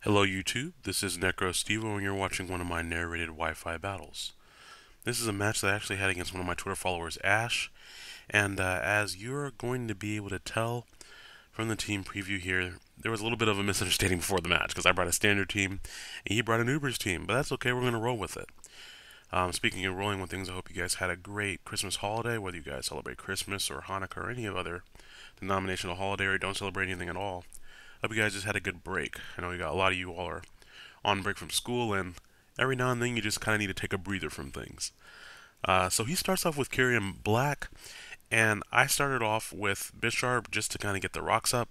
Hello YouTube, this is NecroStevo and you're watching one of my narrated Wi-Fi battles. This is a match that I actually had against one of my Twitter followers, Ash, and as you're going to be able to tell from the team preview here, there was a little bit of a misunderstanding before the match because I brought a standard team and he brought an Ubers team, but that's okay, we're going to roll with it. Speaking of rolling with things, I hope you guys had a great Christmas holiday, whether you guys celebrate Christmas or Hanukkah or any other denominational holiday or don't celebrate anything at all. Hope you guys just had a good break. I know you got a lot of you all are on break from school, and every now and then you just kind of need to take a breather from things. So he starts off with Kyrian Black, and I started off with Bisharp just to kind of get the rocks up.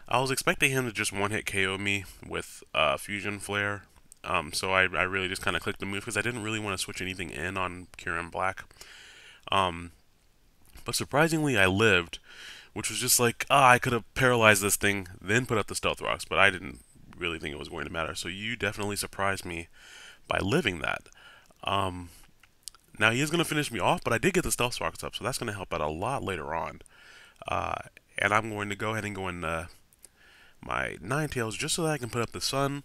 I was expecting him to just one-hit KO me with Fusion Flare, so I really just kind of clicked the move because I didn't really want to switch anything in on Kyrian Black. Um, but surprisingly, I lived, which was just like, I could have paralyzed this thing, then put up the Stealth Rocks, but I didn't really think it was going to matter. So you definitely surprised me by living that. Um, Now he is going to finish me off, but I did get the Stealth Rocks up, so that's going to help out a lot later on. Uh, and I'm going to go ahead and go in my Ninetales just so that I can put up the Sun.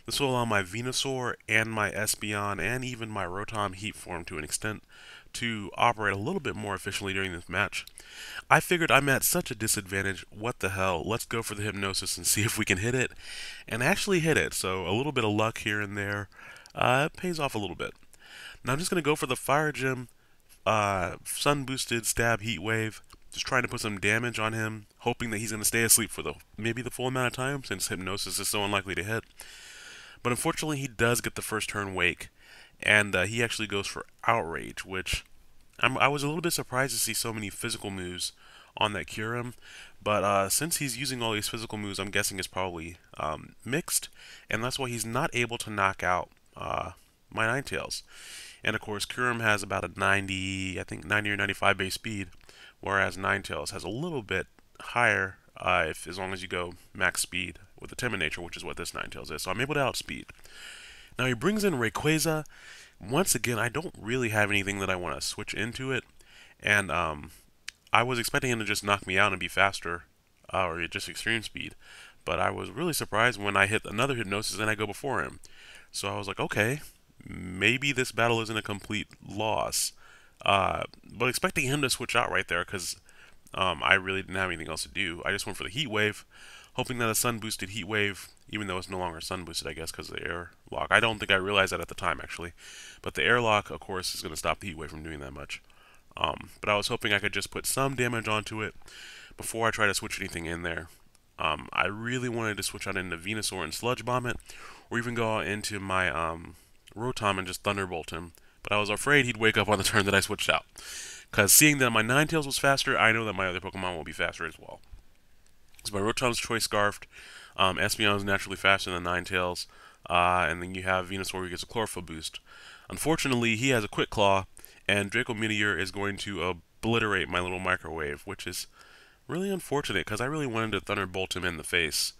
This will allow my Venusaur and my Espeon and even my Rotom Heat Form to an extent to operate a little bit more efficiently during this match. I figured I'm at such a disadvantage, what the hell, let's go for the Hypnosis and see if we can hit it, and actually hit it, so a little bit of luck here and there pays off a little bit. Now I'm just going to go for the Fire Gem, Sun Boosted Stab Heat Wave, just trying to put some damage on him, hoping that he's going to stay asleep for maybe the full amount of time since Hypnosis is so unlikely to hit. But unfortunately he does get the first turn Wake, and he actually goes for Outrage, which I was a little bit surprised to see so many physical moves on that Kyurem, but since he's using all these physical moves, I'm guessing it's probably mixed, and that's why he's not able to knock out my Ninetales. And of course, Kyurem has about a 90, I think 90 or 95 base speed, whereas Ninetales has a little bit higher if as long as you go max speed with the Timid Nature, which is what this Ninetales is. So I'm able to outspeed. Now he brings in Rayquaza. Once again, I don't really have anything that I want to switch into it, and I was expecting him to just knock me out and be faster, or just extreme speed, but I was really surprised when I hit another Hypnosis and I go before him. So I was like, okay, maybe this battle isn't a complete loss. But expecting him to switch out right there because I really didn't have anything else to do. I just went for the Heat Wave, hoping that a Sun Boosted Heat Wave, even though it's no longer Sun Boosted, I guess, because of the air lock. I don't think I realized that at the time, actually. But the airlock, of course, is going to stop the Heat Wave from doing that much. But I was hoping I could just put some damage onto it before I try to switch anything in there. I really wanted to switch out into Venusaur and Sludge Bomb it, or even go out into my Rotom and just Thunderbolt him. But I was afraid he'd wake up on the turn that I switched out. Because seeing that my Ninetales was faster, I know that my other Pokemon will be faster as well. So my Rotom's Choice Scarfed, Espeon is naturally faster than Ninetales, and then you have Venusaur who gets a Chlorophyll boost. Unfortunately, he has a Quick Claw, and Draco Meteor is going to obliterate my little Microwave, which is really unfortunate because I really wanted to Thunderbolt him in the face.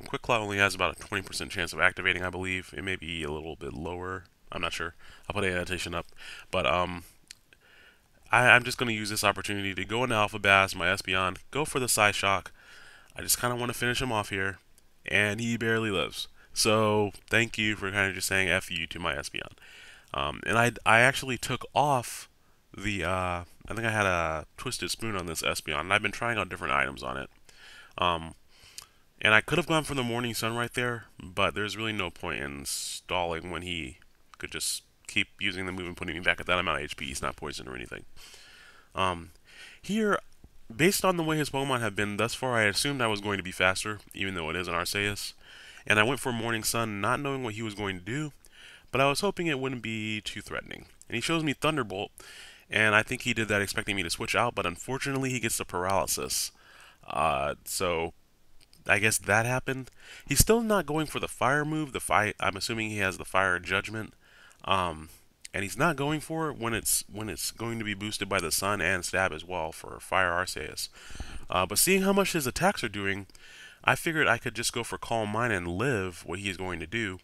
Quick Claw only has about a 20% chance of activating, I believe. It may be a little bit lower. I'm not sure. I'll put an annotation up. But I'm just going to use this opportunity to go into Alpha Bass, my Espeon, go for the Psyshock. I just kind of want to finish him off here, and he barely lives. So thank you for kind of just saying F you to my Espeon. And I actually took off the, I think I had a Twisted Spoon on this Espeon, and I've been trying out different items on it. And I could have gone for the Morning Sun right there, but there's really no point in stalling when he could just keep using the move and putting me back at that amount of HP. He's not poisoned or anything. Um, Here, based on the way his Pokemon have been thus far, I assumed I was going to be faster, even though it is an Arceus. And I went for Morning Sun, not knowing what he was going to do, but I was hoping it wouldn't be too threatening. And he shows me Thunderbolt, and I think he did that expecting me to switch out, but unfortunately he gets the Paralysis. So I guess that happened. He's still not going for the Fire move. I'm assuming he has the Fire Judgment. And he's not going for it when it's going to be boosted by the Sun and Stab as well for Fire Arceus. But seeing how much his attacks are doing, I figured I could just go for Calm Mind and live what he is going to do.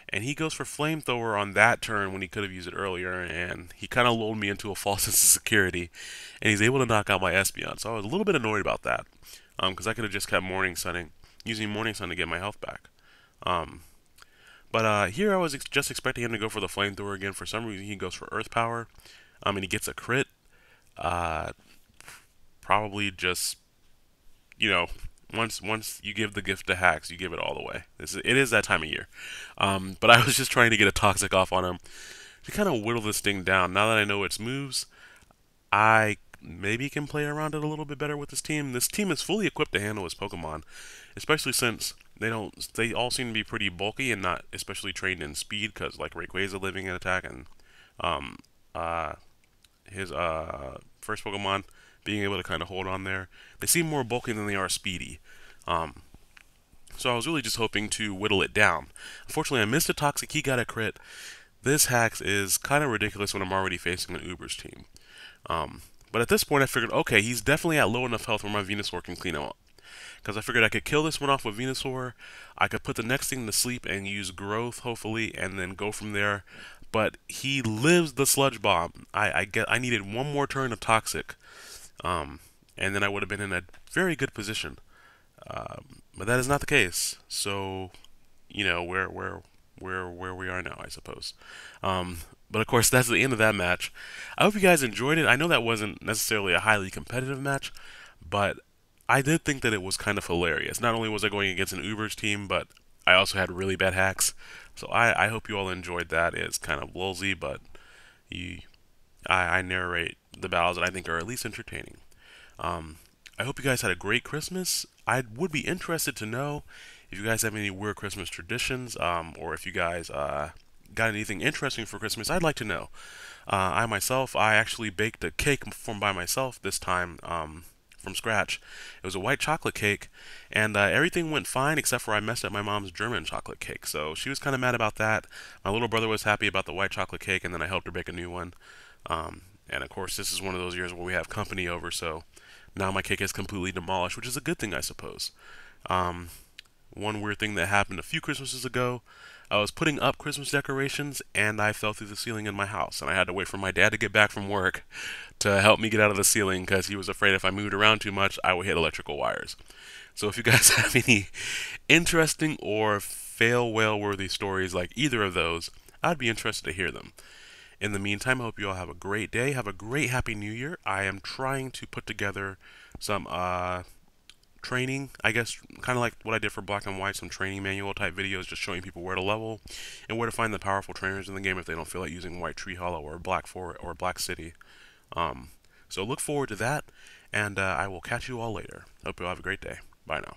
And he goes for Flamethrower on that turn when he could have used it earlier, and he kind of lulled me into a false sense of security, and he's able to knock out my Espeon. So I was a little bit annoyed about that, because I could have just kept Morning Sunning, using Morning Sun to get my health back. But here I was just expecting him to go for the flamethrower again. For some reason, he goes for earth power. And he gets a crit. Uh, Probably just, you know, once you give the gift to hacks, you give it all the way. It is that time of year. But I was just trying to get a toxic off on him to kind of whittle this thing down. Now that I know its moves, I maybe can play around it a little bit better with this team. This team is fully equipped to handle his Pokemon, especially since they all seem to be pretty bulky and not especially trained in speed. Because like Rayquaza living in attack and um, uh, his first Pokemon being able to kind of hold on there, they seem more bulky than they are speedy. Um, so I was really just hoping to whittle it down. Unfortunately, I missed a Toxic. He got a crit. This Hax is kind of ridiculous when I'm already facing an Uber's team. Um, but at this point, I figured, okay, he's definitely at low enough health where my Venusaur can clean him up. Because I figured I could kill this one off with Venusaur, I could put the next thing to sleep and use Growth, hopefully, and then go from there. But he lives the Sludge Bomb. I needed one more turn of Toxic, and then I would have been in a very good position. But that is not the case. So, where we are now, I suppose. Um, but of course, that's the end of that match. I hope you guys enjoyed it. I know that wasn't necessarily a highly competitive match, but I did think that it was kind of hilarious. Not only was I going against an Uber's team, but I also had really bad hacks. So I hope you all enjoyed that. It's kind of lulzy, but you, I narrate the battles that I think are at least entertaining. Um, I hope you guys had a great Christmas. I would be interested to know if you guys have any weird Christmas traditions, or if you guys got anything interesting for Christmas. I'd like to know. I actually baked a cake from by myself this time, from scratch. It was a white chocolate cake, and everything went fine except for I messed up my mom's German chocolate cake. So she was kind of mad about that. My little brother was happy about the white chocolate cake, and then I helped her bake a new one. And of course, this is one of those years where we have company over, so now my cake is completely demolished, which is a good thing, I suppose. Um, One weird thing that happened a few Christmases ago, I was putting up Christmas decorations and I fell through the ceiling in my house, and I had to wait for my dad to get back from work to help me get out of the ceiling because he was afraid if I moved around too much, I would hit electrical wires. So if you guys have any interesting or fail whale worthy stories like either of those, I'd be interested to hear them. In the meantime, I hope you all have a great day. Have a great Happy New Year. I am trying to put together some training, I guess, kind of like what I did for Black and White, some training manual type videos just showing people where to level and where to find the powerful trainers in the game if they don't feel like using White Tree Hollow or Black Fort or Black City. So look forward to that, and I will catch you all later. Hope you all have a great day. Bye now.